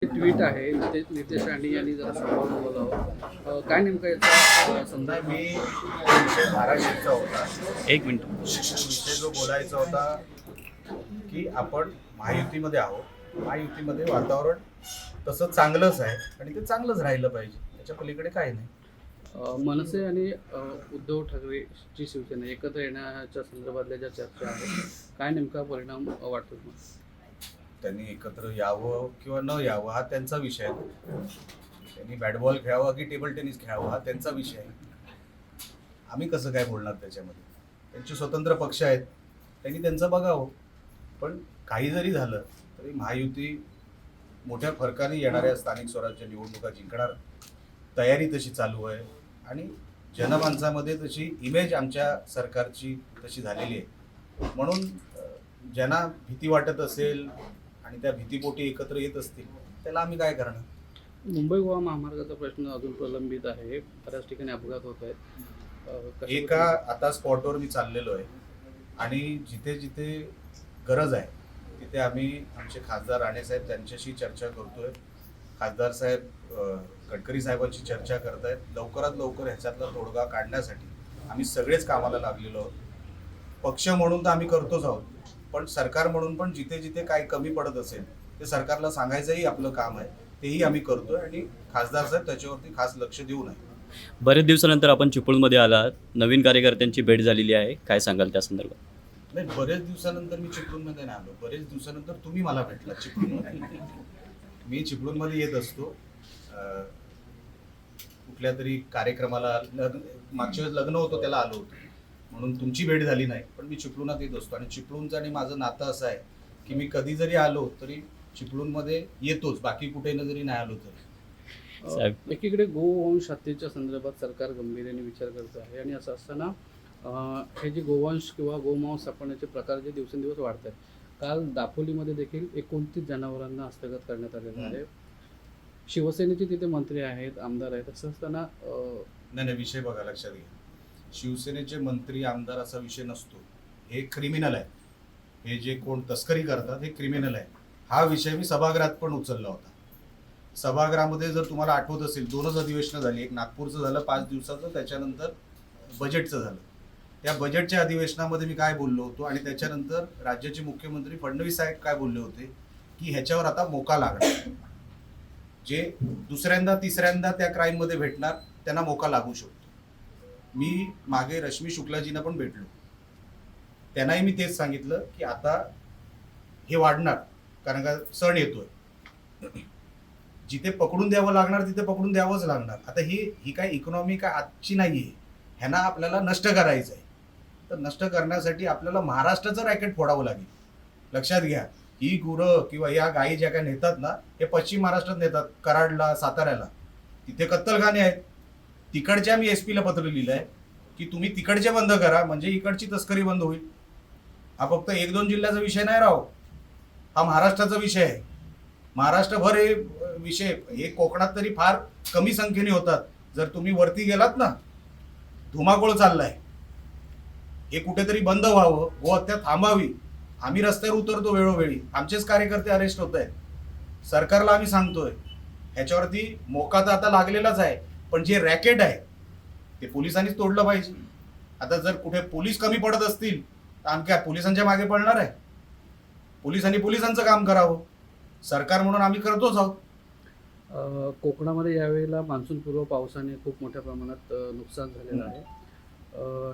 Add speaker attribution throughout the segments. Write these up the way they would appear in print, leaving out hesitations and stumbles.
Speaker 1: Tweet आहे नितेश राणे यांनी जरा स्वभाव बोलावं काय नेमकं याचा
Speaker 2: समजा मी विषय धाराशिवचा होता.
Speaker 3: एक मिनिट.
Speaker 2: विषय जो बोलायचा होता की आपण महायुतीमध्ये आहोत. महायुतीमध्ये वातावरण तसं चांगलंच आहे आणि ते चांगलंच राहिलं पाहिजे, त्याच्या पलीकडे काही नाही.
Speaker 1: मनसे आणि उद्धव ठाकरेची शिवसेना एकत्र येण्याच्या संदर्भातल्या ज्या चर्चा आहेत काय नेमका परिणाम वाटतो तुम्हाला?
Speaker 2: त्यांनी एकत्र यावं किंवा न यावं हा त्यांचा विषय आहे. त्यांनी बॅट बॉल खेळावा की टेबल टेनिस खेळावा हा त्यांचा विषय आहे. आम्ही कसं काय बोलणार त्याच्यामध्ये? त्यांचे स्वतंत्र पक्ष आहेत, त्यांनी त्यांचं बघावं. पण काही जरी झालं तरी महायुती मोठ्या फरकाने येणाऱ्या स्थानिक स्वराज्य निवडणुका जिंकणार, तयारी तशी चालू आहे आणि जनमानसामध्ये तशी इमेज आमच्या सरकारची तशी झालेली आहे. म्हणून ज्यांना भीती वाटत असेल आणि त्या भीतीपोटी एकत्र येत असतील त्याला आम्ही काय करणार?
Speaker 1: मुंबई गोवा महामार्गाचा प्रश्न अजून प्रलंबित आहे, बऱ्याच ठिकाणी अपघात होत आहेत.
Speaker 2: एका आता स्पॉटवर मी चाललेलो आहे आणि जिथे जिथे गरज आहे तिथे आम्ही आमचे खासदार राणेसाहेब त्यांच्याशी चर्चा करतोय. खासदार साहेब गडकरी साहेबांची चर्चा करतायत. लवकरात लवकर ह्याच्यातला तोडगा काढण्यासाठी आम्ही सगळेच कामाला लागलेलो आहोत. पक्ष म्हणून तर आम्ही करतोच आहोत, पण सरकार म्हणून पण जिथे जिथे काही कमी पडत असेल ते सरकारला सांगायचंही आपलं काम आहे, तेही आम्ही करतोय आणि खासदार साहेब त्याच्यावरती खास लक्ष देऊ नये.
Speaker 3: बरेच दिवसानंतर आपण चिपळूणमध्ये आलात, नवीन कार्यकर्त्यांची भेट झालेली आहे, काय सांगाल त्या संदर्भात?
Speaker 2: नाही, बरेच दिवसानंतर मी चिपळूणमध्ये नाही आलो. बरेच दिवसानंतर तुम्ही मला भेटला चिपळूणमध्ये. मी चिपळूणमध्ये येत असतो कुठल्या तरी कार्यक्रमाला. मागच्या वेळेस लग्न होतं त्याला आलो होतो, म्हणून तुमची भेट झाली नाही. पण मी चिपळूणात येत असतो आणि चिपळूणचं आणि माझं नातं असं आहे की मी कधी जरी आलो तरी चिपळूणमध्ये येतोच, बाकी कुठे न जरी नाही आलो तरी.
Speaker 1: एकीकडे गोवंश हत्येच्या संदर्भात सरकार गंभीर्याने विचार करत आहे आणि असं असताना हे जे गोवंश किंवा गोमांस सापडण्याचे प्रकार जे दिवसेंदिवस वाढत आहेत. काल दापोलीमध्ये देखील 29 जनावरांना हस्तगत करण्यात आलेलं आहे. शिवसेनेचे तिथे मंत्री आहेत, आमदार आहेत, असं असताना
Speaker 2: नाही, विषय बघा, लक्षात घ्या. शिवसेनेचे मंत्री आमदार असा विषय नसतो. हे क्रिमिनल आहे. हे जे कोण तस्करी करतात हे क्रिमिनल आहे. हा विषय मी सभागृहात पण उचलला होता. सभागृहामध्ये जर तुम्हाला आठवत असेल 2च अधिवेशनं झाली. एक नागपूरचं झालं 5 दिवसाचं, त्याच्यानंतर बजेटचं झालं. त्या बजेटच्या अधिवेशनामध्ये मी काय बोललो होतो आणि त्याच्यानंतर राज्याचे मुख्यमंत्री फडणवीस साहेब काय बोलले होते की ह्याच्यावर आता मोका लागणार. जे दुसऱ्यांदा तिसऱ्यांदा त्या क्राईममध्ये भेटणार त्यांना मोका लागू शकतो. मी मागे रश्मी शुक्लाजींना पण भेटलो, त्यांनाही मी तेच सांगितलं की आता हे वाढणार, कारण का सण येतोय. जिथे पकडून द्यावं लागणार तिथे पकडून द्यावंच लागणार. आता ही काय इकॉनॉमी काय आजची नाही आहे, ह्यांना आपल्याला नष्ट करायचं आहे. तर नष्ट करण्यासाठी आपल्याला महाराष्ट्राचं रॅकेट फोडावं लागेल. लक्षात घ्या, ही गुरं किंवा या गायी ज्या काय नेतात ना, हे पश्चिम महाराष्ट्रात नेतात, कराडला, साताऱ्याला. तिथे कत्तलखाने आहेत. तिकडच्या मी SP ला पत्र लिहिलं आहे की तुम्ही तिकडचे बंद करा, म्हणजे इकडची तस्करी बंद होईल. हा फक्त 1-2 जिल्ह्याचा विषय नाही राव, हा महाराष्ट्राचा विषय आहे. महाराष्ट्रभर हे विषय, हे कोकणात तरी फार कमी संख्येने होतात. जर तुम्ही वरती गेलात ना, धुमाकूळ चाललाय. हे कुठेतरी बंद व्हावं, गोहत्या थांबावी. आम्ही रस्त्यावर उतरतो वेळोवेळी, आमचेच कार्यकर्ते अरेस्ट होत आहेत. सरकारला आम्ही सांगतोय ह्याच्यावरती मोका तर आता लागलेलाच आहे, पण जे रॅकेट आहे ते पोलिसांनीच तोडलं पाहिजे. आता जर कुठे पोलीस कमी पडत असतील तर आम्ही काय पोलिसांच्या मागे पडणार आहे? पोलिसांनी पोलिसांचं काम करावं. सरकार म्हणून आम्ही करतोच आहोत.
Speaker 1: कोकणामध्ये यावेळेला मान्सूनपूर्व पावसाने खूप मोठ्या प्रमाणात नुकसान झालेलं आहे.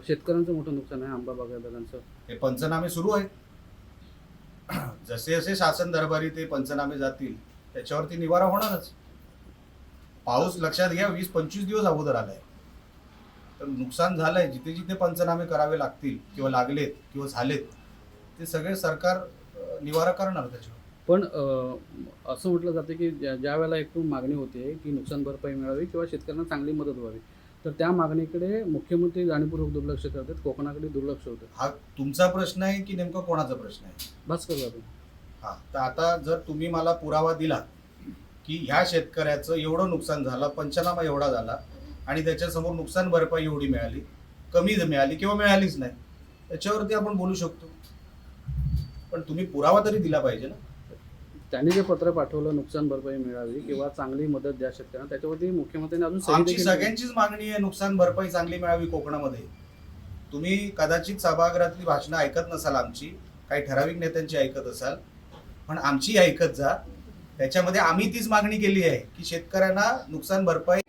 Speaker 1: शेतकऱ्यांचं मोठं नुकसान आहे, आंबा बागायतदारांचं.
Speaker 2: हे पंचनामे सुरू आहेत. जसे जसे शासन दरबारी ते पंचनामे जातील त्याच्यावरती निवारा होणारच. पाऊस लक्षात घ्या 20-25 दिवस अगोदर आलाय, तर नुकसान झालंय. जिथे जिथे पंचनामे करावे लागतील किंवा लागलेत किंवा झालेत ते सगळे सरकार निवारा करणार त्याच्यावर.
Speaker 1: पण असं म्हटलं जातं की ज्या वेळेला एकूण मागणी होते की नुकसान भरपाई मिळावी किंवा शेतकऱ्यांना चांगली मदत व्हावी, तर त्या मागणीकडे मुख्यमंत्री जाणीवपूर्वक दुर्लक्ष करतात, कोकणाकडे दुर्लक्ष होतं.
Speaker 2: हा तुमचा प्रश्न आहे की नेमका कोणाचा प्रश्न आहे?
Speaker 1: भास्कर जाधव.
Speaker 2: हा, तर आता जर तुम्ही मला पुरावा दिला की ह्या शेतकऱ्याचं एवढं नुकसान झालं, पंचनामा एवढा झाला आणि त्याच्यासमोर नुकसान भरपाई एवढी मिळाली, कमी मिळाली किंवा मिळालीच नाही, त्याच्यावरती आपण बोलू शकतो. पण तुम्ही पुरावा तरी दिला पाहिजे ना.
Speaker 1: त्यांनी जे पत्र पाठवलं नुकसान भरपाई मिळावी किंवा चांगली मदत द्या शेतकऱ्यांना, त्याच्यावरती मुख्यमंत्र्यांनी अजून सही
Speaker 2: आमची
Speaker 1: देखील दिली.
Speaker 2: सगळ्यांचीच मागणी आहे नुकसान भरपाई चांगली मिळावी कोकणामध्ये. तुम्ही कदाचित सभागृहातली भाषणं ऐकत नसाल आमची, काही ठराविक नेत्यांची ऐकत असाल, पण आमची ऐकत जा. त्याच्यामध्ये आम्ही तीच मागणी केली आहे की शेतकऱ्यांना नुकसान भरपाई